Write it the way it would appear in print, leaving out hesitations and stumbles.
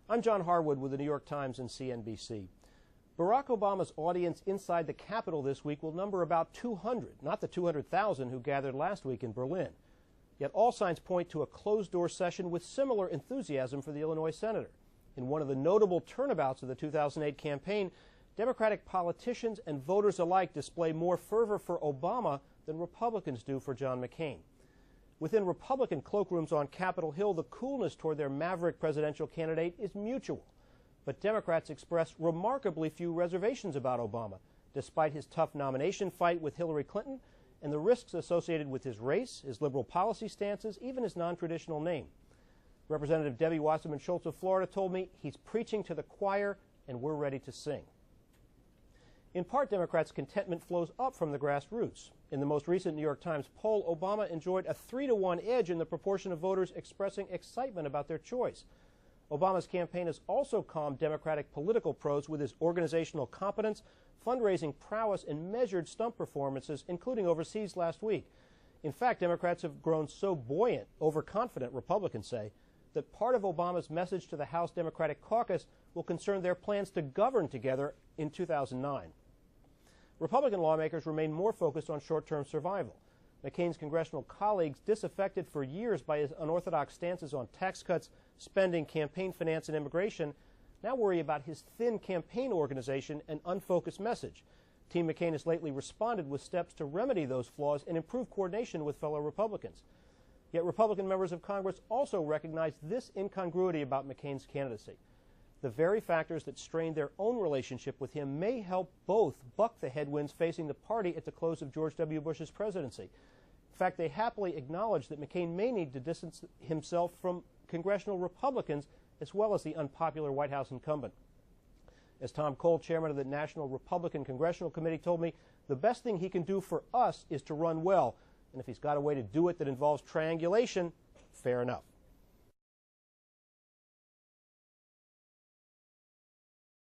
I'm John Harwood with the New York Times and CNBC. Barack Obama's audience inside the Capitol this week will number about 200, not the 200,000 who gathered last week in Berlin. Yet all signs point to a closed-door session with similar enthusiasm for the Illinois senator. In one of the notable turnabouts of the 2008 campaign, Democratic politicians and voters alike display more fervor for Obama than Republicans do for John McCain. Within Republican cloakrooms on Capitol Hill, the coolness toward their maverick presidential candidate is mutual. But Democrats express remarkably few reservations about Obama, despite his tough nomination fight with Hillary Clinton and the risks associated with his race, his liberal policy stances, even his non-traditional name. Representative Debbie Wasserman Schultz of Florida told me he's preaching to the choir and we're ready to sing. In part, Democrats' contentment flows up from the grassroots. In the most recent New York Times poll, Obama enjoyed a 3-to-1 edge in the proportion of voters expressing excitement about their choice. Obama's campaign has also calmed Democratic political pros with his organizational competence, fundraising prowess, and measured stump performances, including overseas last week. In fact, Democrats have grown so buoyant, overconfident, Republicans say, that part of Obama's message to the House Democratic caucus will concern their plans to govern together in 2009. Republican lawmakers remain more focused on short-term survival. McCain's congressional colleagues, disaffected for years by his unorthodox stances on tax cuts, spending, campaign finance, and immigration, now worry about his thin campaign organization and unfocused message. Team McCain has lately responded with steps to remedy those flaws and improve coordination with fellow Republicans. Yet Republican members of Congress also recognize this incongruity about McCain's candidacy. The very factors that strained their own relationship with him may help both buck the headwinds facing the party at the close of George W. Bush's presidency. In fact, they happily acknowledge that McCain may need to distance himself from congressional Republicans as well as the unpopular White House incumbent. As Tom Cole, chairman of the National Republican Congressional Committee, told me, the best thing he can do for us is to run well. And if he's got a way to do it that involves triangulation, fair enough.